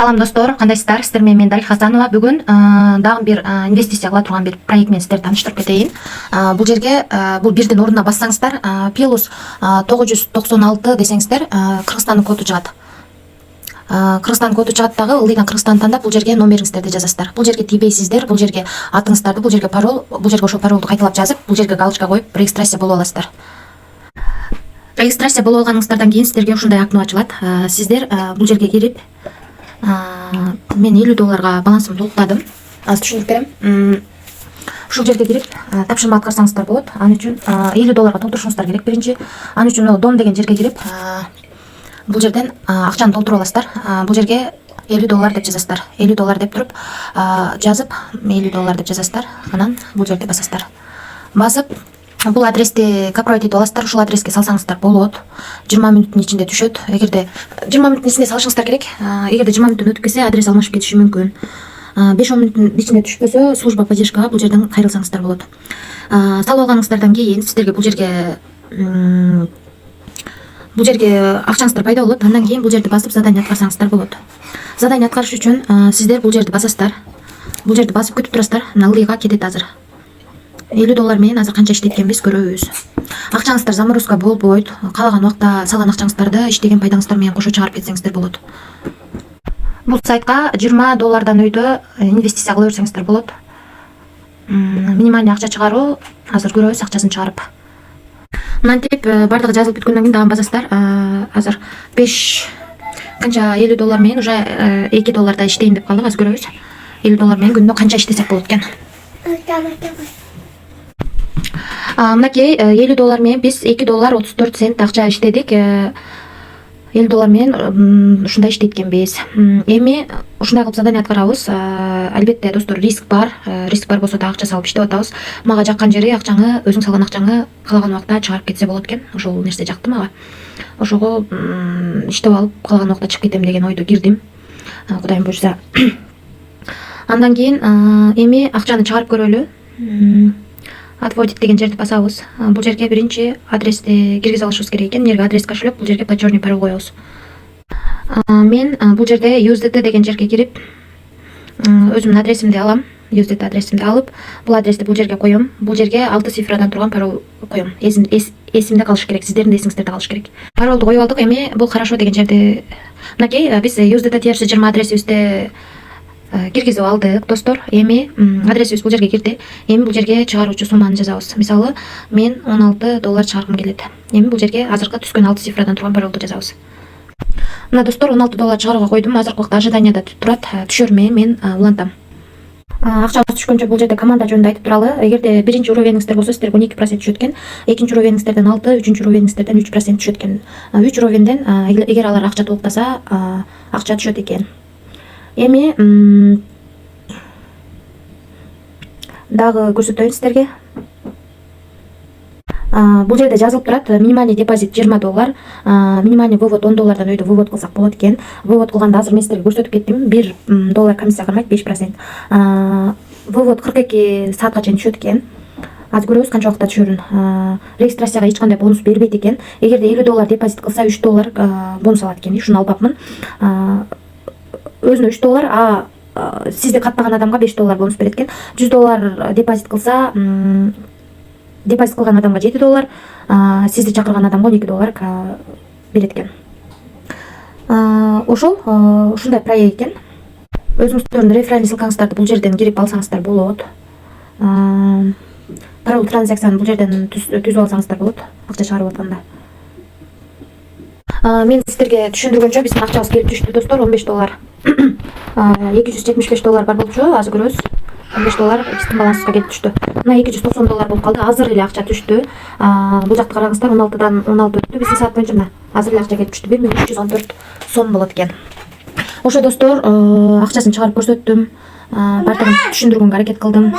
Салам достор, кандайсыздар? Сиздер менен мен Дарих Хасанова. Бүгүн дагы бир инвестиция кыла турган бир проект менен сиздерди тааныштырып кетейин. Бул жерге бул бирдин ордуна бассаңыздар, Пилус 996 десеңиздер, Кыргызстандын коду чыгат. Кыргызстандын коду чыгат дагы, ылдыйдан Кыргызстанды тандап бул жерге номериңиздерди жазасыздар. Бул жерге тийбейсиздер, бул жерге атыңыздарды, бул жерге пароль, бул жерге ошол паролду кайталап жазып, бул жерге галочка коюп регистрация болуп аласыздар. Регистрация болуп алганыңыздардан кийин сиздерге ушундай окно ачылат. Сиздер бул жерге кирип, мен $50 балансымды толуктадым. Азыр түшүндүрүп берем. Ушул жерге кирип тапшырма аткарсаңыздар болот. Ал үчүн $50 толтурушуңуздар керек биринчи. Ал үчүн дом деген жерге кирип, бул жерден акчаны толтуруп аласыздар. Бул жерге $50 деп жазасыздар. $50 деп туруп жазып, $50 деп жазасыздар. Анан бул жерде басасыздар. Басып, бул адрести копировать этип аласыздар. Ушул адреске салсаңыздар болот. 20 мүнөттүн ичинде түшөт. Эгерде 20 мүнөттүн ичинде салышыңыздар керек. Эгерде 20 мүнөттөн өтүп кетсе, адрес алмашып кетиши мүмкүн. 5-10 мүнөттүн ичинде түшпөсө, служба поддержкага бул жерден кайрылсаңыздар болот. Салып алганыңыздардан кийин сиздерге бул жерге акчаңыздар пайда болот. Андан кийин бул жерди басып задание аткарсаңыздар болот. Задание аткарыш үчүн сиздер бул жерди басасыздар. Бул жерди басып күтүп турасыздар. Ылдыйга кетет азыр. $50 менен азыр канча иштейт экенбиз көрөбүз. Акчаңыздар заморозка болбойт. Каалаган убакта салган акчаңыздарды иштеген пайдаңыздар менен кошо чыгарып кетсеңиздер болот. Бул сайтка $20 өйдө инвестиция кыла берсеңиздер болот. Минимальный акча чыгаруу, азыр көрөбүз акчасын чыгарып. Мынтип бардыгы жазылып бүткөндөн кийин дагы басасыздар. Азыр 5 канча $50 менен уже $2 иштейин деп калдык. Азыр көрөбүз. $50 менен күнүнө канча иштесек болот экен. Мынакей $50 менен биз $2.34 акча иштедик. $50 менен ушундай иштейт экенбиз. Эми ушундай кылып задание аткарабыз. Албетте достор, риск бар. Риск бар болсо да акча салып иштеп атабыз. Мага жаккан жери акчаңы, өзүң салган акчаңы каалаган убакта чыгарып кетсе болот экен. Ошол нерсе жакты мага. Ошого иштеп алып каалаган убакта чыгып кетем деген ойдо кирдим. Кудайым буйрса. Андан кийин эми акчаны чыгарып көрөлү. Отводить деген жерди басабыз. Бул жерге биринчи адрести киргизе алышыбыз керек экен. Жерге адрес кошелек, бул жерге платежный пароль коебуз. Мен бул жерде USDT деген жерге кирип, өзүмдүн адресимди алам. USDT адресимди алып, бул адрести бул жерге коем. Бул жерге 6 цифрадан турган пароль коем. Эсимде калышы керек, сиздердин эсиңиздерде калышы керек. Паролду коюп алдык. Эми бул хорошо деген жерди, мынакей биз USDT TRC20 адресибизди киргизип алдык достор. Эми адресибиз бул жерге кирди. Эми бул жерге чыгаруучу сумманы жазабыз. Мисалы, мен $16 чыгаргым келет. Эми бул жерге азыркы түскөн 6 цифрадан турган паролду жазабыз. Мына достор, $16 чыгарууга койдум. Азыркы убакта ожиданияда турат. Түшөрмө, мен улантам. Акчабыз түшкөнчө бул жерде команда жөнүндө айтып туралы. Эгерде биринчи уровениңиздер болсо, сиздерге 12% түшөт экен. Экинчи уровениңиздерден 6, үчүнчү уровениңиздерден 3% түшөт экен. 3 уровенден эгер алар акча толуктаса, акча түшөт экен. Эми дагы көрсөтөйүн сиздерге. Бул жерде жазылып турат, минимальный депозит $20, минимальный вывод $10 өйдө вывод кылсак болот экен. Вывод кылганда азыр мен сиздерге көрсөтүп кеттим. $1 комиссия кармайт, 5%. Вывод 42 саатка чейин түшөт экен. Азыр көрөбүз канча убакта түшөрүн. Регистрацияга эч кандай бонус бербейт экен. Эгерде $50 депозит кылса, $3 бонус алат экен. Ушуну албапмын. Өзүнө $3, сизди каттаган адамга $5 бонус берет экен. $100 депозит кылса, депозит кылган адамга $7, сизди чакырган адамга $12 берет экен. Ошол ушундай проект экен. Өзүңүздөрдүн реферальный ссылкаңыздарды бул жерден кирип алсаңыздар болот. Пароль транзакцияны бул жерден түзүп алсаңыздар болот, акча чыгарып атканда. Мен сиздерге түшүндүргөнчө биздин акчабыз келип түштү достор, $15. $275 бар болчу, азыр көрөбүз. $15 биздин балансыбызга келип түштү. Мына $290 болуп калды. Азыр эле акча түштү. Бул жакты караңыздар, 16дан 16 өттү. Биздин саат боюнча мына азыр эле акча келип түштү. 1314 сом болот экен. Ошо достор, акчасын чыгарып көрсөттүм. Бардыгын түшүндүргөнгө аракет кылдым.